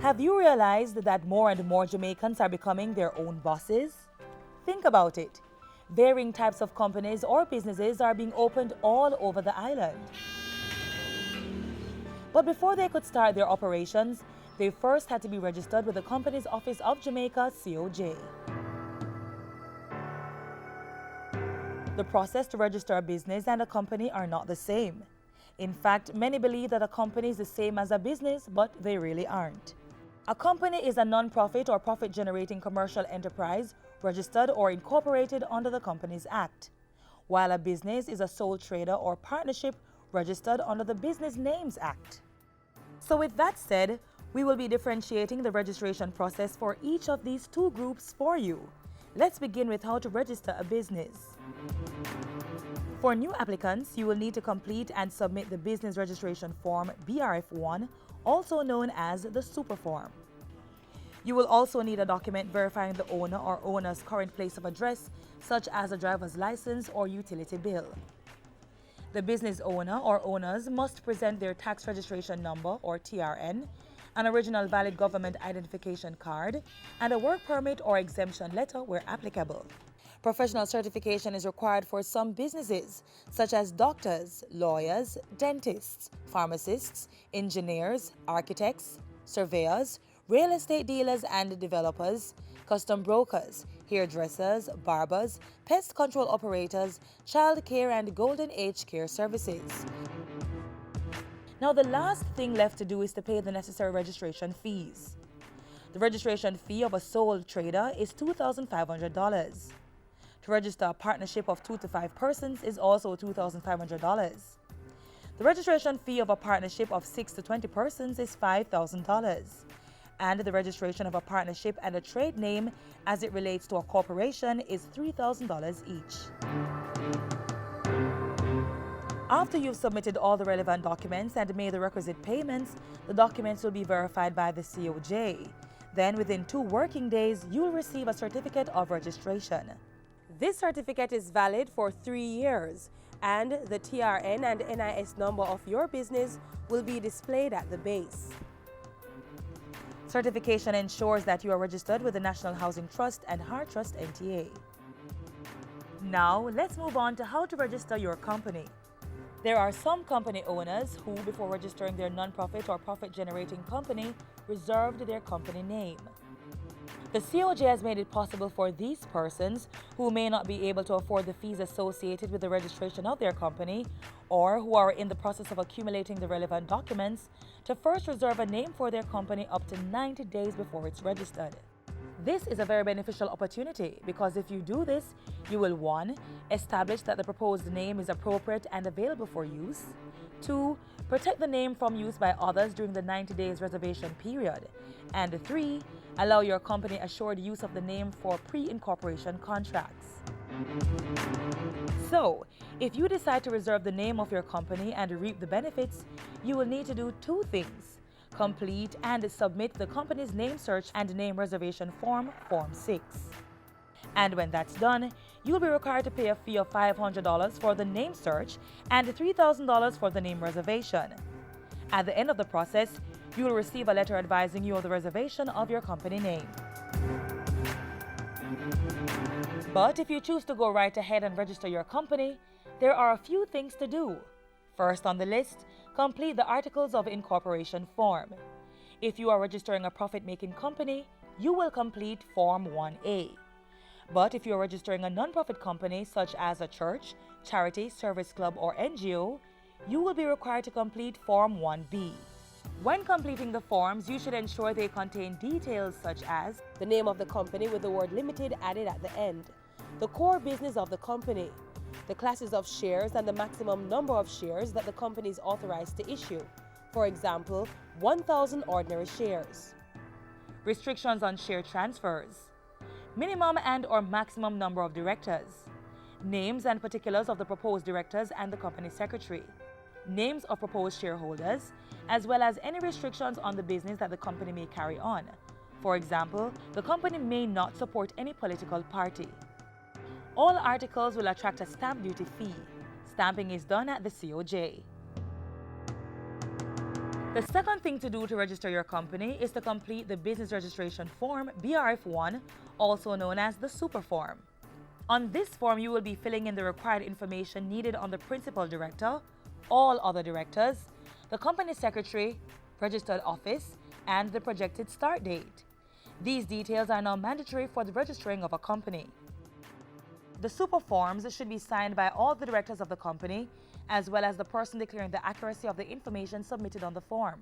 Have you realized that more and more Jamaicans are becoming their own bosses? Think about it. Varying types of companies or businesses are being opened all over the island. But before they could start their operations, they first had to be registered with the Companies Office of Jamaica, COJ. The process to register a business and a company are not the same. In fact, many believe that a company is the same as a business, but they really aren't. A company is a non-profit or profit-generating commercial enterprise registered or incorporated under the Companies Act, while a business is a sole trader or partnership registered under the Business Names Act. So with that said, we will be differentiating the registration process for each of these two groups for you. Let's begin with how to register a business. For new applicants, you will need to complete and submit the Business Registration Form BRF1, also known as the Super Form. You will also need a document verifying the owner or owner's current place of address, such as a driver's license or utility bill. The business owner or owners must present their tax registration number or TRN, an original valid government identification card, and a work permit or exemption letter where applicable. Professional certification is required for some businesses, such as doctors, lawyers, dentists, pharmacists, engineers, architects, surveyors, real estate dealers and developers, custom brokers, hairdressers, barbers, pest control operators, child care and golden age care services. Now the last thing left to do is to pay the necessary registration fees. The registration fee of a sole trader is $2,500. To register a partnership of 2 to 5 persons is also $2,500. The registration fee of a partnership of 6 to 20 persons is $5,000. And the registration of a partnership and a trade name as it relates to a corporation is $3,000 each. After you've submitted all the relevant documents and made the requisite payments, the documents will be verified by the COJ. Then within 2 working days, you will receive a certificate of registration. This certificate is valid for 3 years, and the TRN and NIS number of your business will be displayed at the base. Certification ensures that you are registered with the National Housing Trust and Heart Trust NTA. Now, let's move on to how to register your company. There are some company owners who, before registering their non-profit or profit-generating company, reserved their company name. The COJ has made it possible for these persons who may not be able to afford the fees associated with the registration of their company or who are in the process of accumulating the relevant documents to first reserve a name for their company up to 90 days before it's registered. This is a very beneficial opportunity because if you do this, you will 1. Establish that the proposed name is appropriate and available for use, 2. Protect the name from use by others during the 90 days reservation period, and 3. Allow your company assured use of the name for pre-incorporation contracts. So, if you decide to reserve the name of your company and reap the benefits, you will need to do 2 things. Complete and submit the company's name search and name reservation form, Form 6. And when that's done, you'll be required to pay a fee of $500 for the name search and $3,000 for the name reservation. At the end of the process, you will receive a letter advising you of the reservation of your company name. But if you choose to go right ahead and register your company, there are a few things to do. First on the list, complete the Articles of Incorporation form. If you are registering a profit-making company, you will complete Form 1A. But if you are registering a non-profit company such as a church, charity, service club, or NGO, you will be required to complete Form 1B. When completing the forms, you should ensure they contain details such as the name of the company with the word limited added at the end, the core business of the company, the classes of shares and the maximum number of shares that the company is authorized to issue. For example, 1,000 ordinary shares. Restrictions on share transfers. Minimum and or maximum number of directors. Names and particulars of the proposed directors and the company secretary. Names of proposed shareholders, as well as any restrictions on the business that the company may carry on. For example, the company may not support any political party. All articles will attract a stamp duty fee. Stamping is done at the COJ. The second thing to do to register your company is to complete the Business Registration Form BRF1, also known as the Super Form. On this form, you will be filling in the required information needed on the Principal Director, all other directors, the Company Secretary, registered office, and the projected start date. These details are now mandatory for the registering of a company. The Super Forms should be signed by all the directors of the company, as well as the person declaring the accuracy of the information submitted on the form.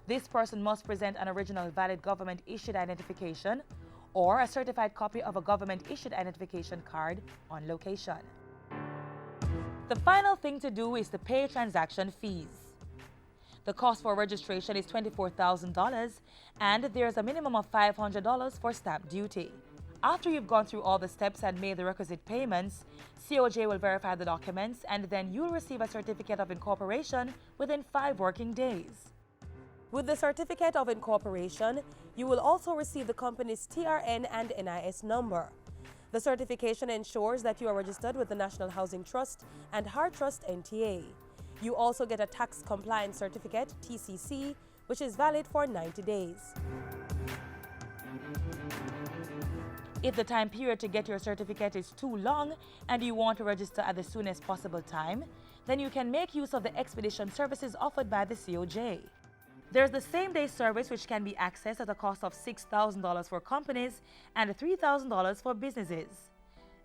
This person must present an original valid government-issued identification or a certified copy of a government-issued identification card on location. The final thing to do is to pay transaction fees. The cost for registration is $24,000 and there's a minimum of $500 for stamp duty. After you've gone through all the steps and made the requisite payments, COJ will verify the documents and then you'll receive a certificate of incorporation within 5 working days. With the certificate of incorporation, you will also receive the company's TRN and NIS number. The certification ensures that you are registered with the National Housing Trust and Heart Trust NTA. You also get a tax compliance certificate, TCC, which is valid for 90 days. If the time period to get your certificate is too long and you want to register at the soonest possible time, then you can make use of the expedition services offered by the COJ. There's the same-day service which can be accessed at a cost of $6,000 for companies and $3,000 for businesses.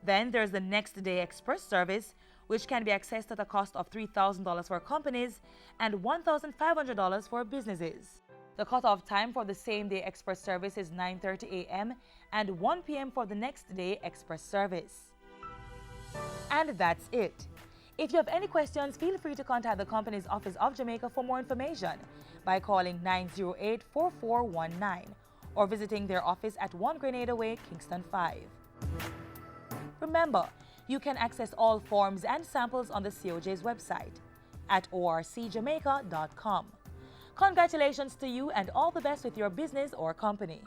Then there's the next-day express service which can be accessed at a cost of $3,000 for companies and $1,500 for businesses. The cutoff time for the same-day express service is 9:30 a.m. and 1 p.m. for the next-day express service. And that's it. If you have any questions, feel free to contact the company's Office of Jamaica for more information by calling 908-4419 or visiting their office at 1 Grenada Way, Kingston 5. Remember, you can access all forms and samples on the COJ's website at orcjamaica.com. Congratulations to you and all the best with your business or company.